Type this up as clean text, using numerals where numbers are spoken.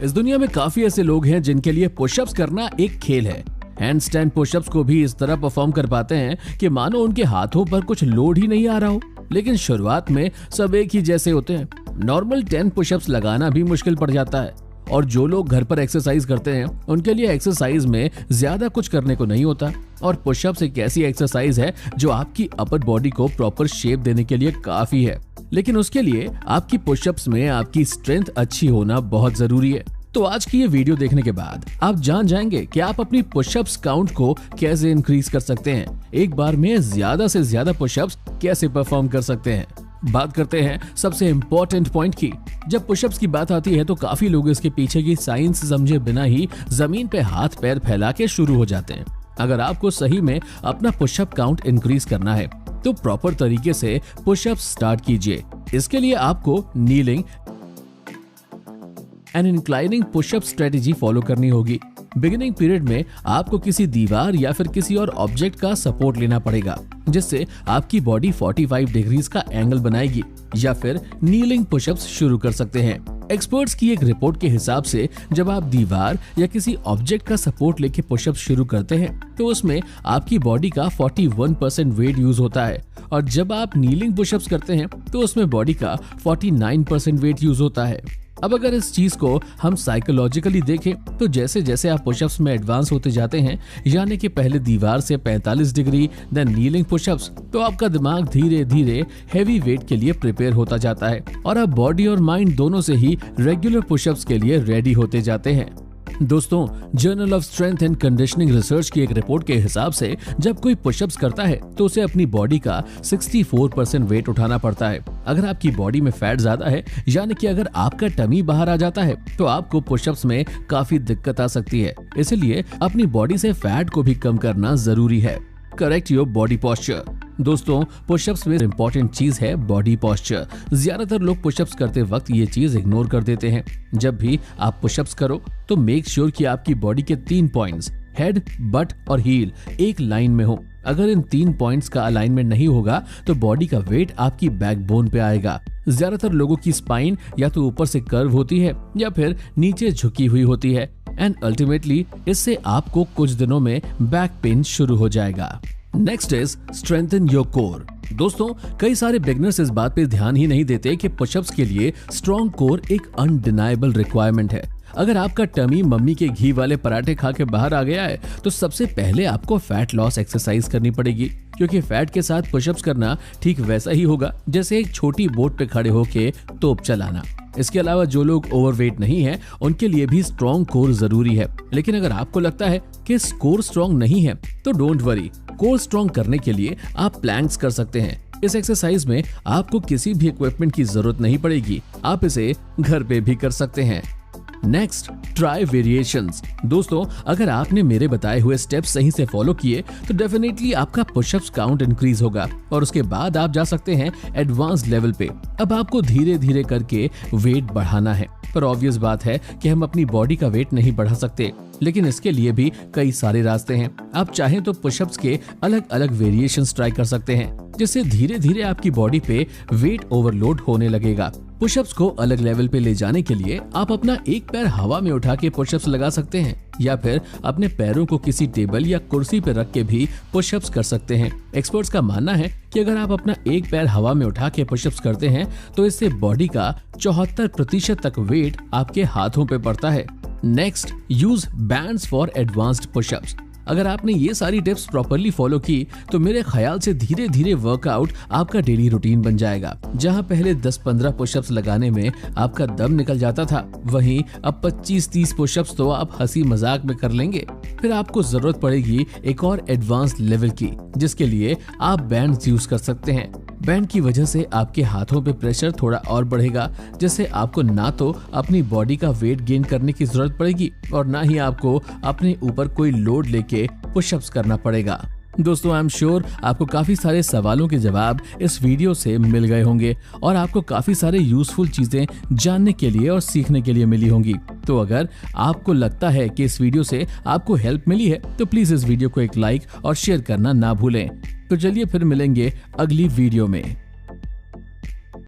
इस दुनिया में काफी ऐसे लोग हैं जिनके लिए पुशअप्स करना एक खेल है। हैंडस्टैंड पुशअप्स को भी इस तरह परफॉर्म कर पाते हैं कि मानो उनके हाथों पर कुछ लोड ही नहीं आ रहा हो। लेकिन शुरुआत में सब एक ही जैसे होते हैं। नॉर्मल 10 पुशअप्स लगाना भी मुश्किल पड़ जाता है और जो लोग घर पर एक्सरसाइज करते हैं उनके लिए एक्सरसाइज में ज्यादा कुछ करने को नहीं होता। और पुशअप्स एक ऐसी एक्सरसाइज है जो आपकी अपर बॉडी को प्रॉपर शेप देने के लिए काफी है, लेकिन उसके लिए आपकी पुशअप्स में आपकी स्ट्रेंथ अच्छी होना बहुत जरूरी है। तो आज की ये वीडियो देखने के बाद आप जान जाएंगे कि आप अपनी पुशअप्स काउंट को कैसे इंक्रीज कर सकते हैं, एक बार में ज्यादा से ज्यादा पुशअप्स कैसे परफॉर्म कर सकते हैं। बात करते हैं सबसे इम्पोर्टेंट पॉइंट की। जब पुशअप्स की बात आती है तो काफी लोग इसके पीछे की साइंस समझे बिना ही जमीन पे हाथ पैर फैला के शुरू हो जाते हैं। अगर आपको सही में अपना पुशअप काउंट इंक्रीज करना है तो प्रॉपर तरीके से पुशअप स्टार्ट कीजिए। इसके लिए आपको kneeling and inclining pushup strategy follow करनी होगी। बिगिनिंग पीरियड में आपको किसी दीवार या फिर किसी और ऑब्जेक्ट का सपोर्ट लेना पड़ेगा, जिससे आपकी बॉडी 45 डिग्रीज का एंगल बनाएगी, या फिर नीलिंग पुशअप्स शुरू कर सकते हैं। एक्सपर्ट्स की एक रिपोर्ट के हिसाब से जब आप दीवार या किसी ऑब्जेक्ट का सपोर्ट लेके पुशअप शुरू करते हैं तो उसमें आपकी बॉडी का 41% वेट यूज होता है, और जब आप नीलिंग पुशअप्स करते हैं तो उसमें बॉडी का 49% वेट यूज होता है। अब अगर इस चीज को हम साइकोलॉजिकली देखें तो जैसे जैसे आप पुशअप्स में एडवांस होते जाते हैं, यानी कि पहले दीवार से 45 डिग्री देन नीलिंग पुशअप्स, तो आपका दिमाग धीरे धीरे हैवी वेट के लिए प्रिपेयर होता जाता है और आप बॉडी और माइंड दोनों से ही रेगुलर पुशअप्स के लिए रेडी होते जाते हैं। दोस्तों, journal of strength and conditioning research की एक रिपोर्ट के हिसाब से जब कोई पुशअप्स करता है तो उसे अपनी बॉडी का 64% वेट उठाना पड़ता है। अगर आपकी बॉडी में फैट ज्यादा है, यानी कि अगर आपका टमी बाहर आ जाता है, तो आपको पुशअप्स में काफी दिक्कत आ सकती है। इसलिए अपनी बॉडी से फैट को भी कम करना जरूरी है। Correct your body posture. दोस्तों, पुशअप्स में इंपॉर्टेंट चीज है बॉडी पोस्चर। ज्यादातर लोग पुशअप्स करते वक्त ये चीज इग्नोर कर देते हैं। जब भी आप पुशअप्स करो तो मेक श्योर कि आपकी बॉडी के 3 पॉइंट्स हेड, बट और हील एक लाइन में हो। अगर इन 3 पॉइंट्स का अलाइनमेंट नहीं होगा तो बॉडी का वेट आपकी बैकबोन पे आएगा। ज्यादातर लोगों की स्पाइन या तो ऊपर से कर्व होती है या फिर नीचे झुकी हुई होती है, एंड अल्टीमेटली इससे आपको कुछ दिनों में बैक पेन शुरू हो जाएगा। Next is strengthen your core. दोस्तों, कई सारे बिगनर्स इस बात पे ध्यान ही नहीं देते कि पुशअप्स के लिए स्ट्रॉन्ग कोर एक अनडिनाइबल रिक्वायरमेंट है। अगर आपका टमी मम्मी के घी वाले पराठे खा के बाहर आ गया है तो सबसे पहले आपको फैट लॉस एक्सरसाइज करनी पड़ेगी, क्योंकि फैट के साथ पुशअप्स करना ठीक वैसा ही होगा जैसे एक छोटी बोट पे खड़े होके तोप चलाना। इसके अलावा जो लोग ओवरवेट नहीं है उनके लिए भी स्ट्रॉन्ग कोर जरूरी है। लेकिन अगर आपको लगता है कि कोर स्ट्रॉन्ग नहीं है तो डोंट वरी, कोर स्ट्रॉन्ग करने के लिए आप प्लैंक्स कर सकते हैं। इस एक्सरसाइज में आपको किसी भी इक्विपमेंट की जरूरत नहीं पड़ेगी, आप इसे घर पे भी कर सकते हैं। Next, try variations. दोस्तों, अगर आपने मेरे बताए हुए स्टेप्स सही से फॉलो किए तो डेफिनेटली आपका पुशअप्स काउंट इंक्रीज होगा और उसके बाद आप जा सकते हैं एडवांस लेवल पे। अब आपको धीरे धीरे करके वेट बढ़ाना है, पर ऑब्वियस बात है कि हम अपनी बॉडी का वेट नहीं बढ़ा सकते, लेकिन इसके लिए भी कई सारे रास्ते हैं। आप चाहें तो पुशअप्स के अलग अलग वेरिएशंस ट्राई कर सकते हैं, जिससे धीरे धीरे आपकी बॉडी पे वेट ओवरलोड होने लगेगा। पुशअप्स को अलग लेवल पे ले जाने के लिए आप अपना एक पैर हवा में उठा के पुशअप्स लगा सकते हैं, या फिर अपने पैरों को किसी टेबल या कुर्सी पे रख के भी पुशअप्स कर सकते हैं। एक्सपर्ट्स का मानना है कि अगर आप अपना एक पैर हवा में उठा के पुशअप्स करते हैं तो इससे बॉडी का 74% तक वेट आपके हाथों पे पड़ता है। Next, use bands for advanced pushups. अगर आपने ये सारी टिप्स प्रॉपरली फॉलो की तो मेरे ख्याल से धीरे धीरे वर्कआउट आपका डेली रूटीन बन जाएगा। जहां पहले 10-15 पुशअप्स लगाने में आपका दम निकल जाता था, वहीं अब 25-30 पुशअप्स तो आप हंसी मजाक में कर लेंगे। फिर आपको जरूरत पड़ेगी एक और एडवांस लेवल की, जिसके लिए आप बैंड्स यूज कर सकते हैं। बैंड की वजह से आपके हाथों पे प्रेशर थोड़ा और बढ़ेगा, जिससे आपको ना तो अपनी बॉडी का वेट गेन करने की जरूरत पड़ेगी और ना ही आपको अपने ऊपर कोई लोड लेके पुशअप्स करना पड़ेगा। दोस्तों, आई एम श्योर आपको काफी सारे सवालों के जवाब इस वीडियो से मिल गए होंगे और आपको काफी सारे यूजफुल चीजें जानने के लिए और सीखने के लिए मिली होंगी। तो अगर आपको लगता है कि इस वीडियो से आपको हेल्प मिली है तो प्लीज इस वीडियो को एक लाइक और शेयर करना ना भूलें। तो चलिए फिर मिलेंगे अगली वीडियो में।